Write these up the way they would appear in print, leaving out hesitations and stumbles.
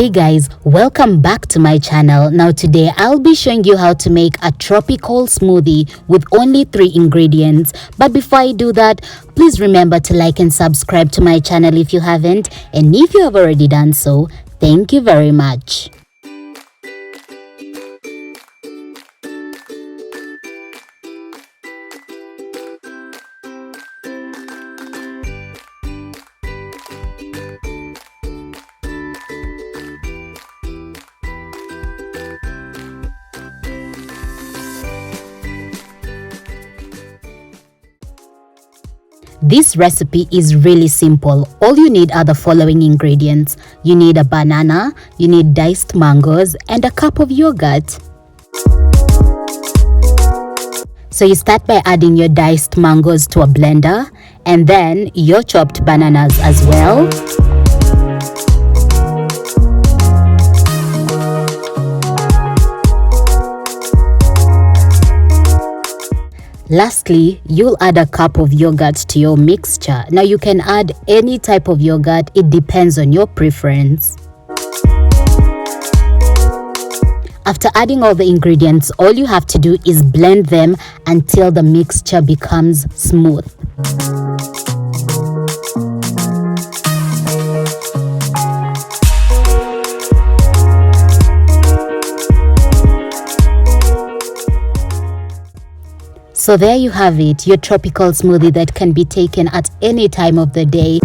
Hey guys, welcome back to my channel. Now today I'll be showing you how to make a tropical smoothie with only 3 ingredients. But before I do that, please remember to like and subscribe to my channel if you haven't, and if you have already done so, thank you very much. This recipe is really simple. All you need are the following ingredients. You need a banana, you need diced mangoes, and a cup of yogurt. So you start by adding your diced mangoes to a blender, and then your chopped bananas as well. Lastly, you'll add a cup of yogurt to your mixture. Now you can add any type of yogurt, it depends on your preference. After adding all the ingredients, all you have to do is blend them until the mixture becomes smooth. So there you have it, your tropical smoothie that can be taken at any time of the day.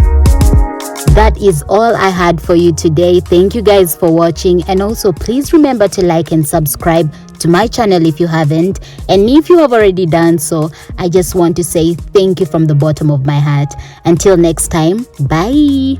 That is all I had for you today. Thank you guys for watching, and also please remember to like and subscribe to my channel if you haven't, and if you have already done so, I just want to say thank you from the bottom of my heart. Until next time, bye.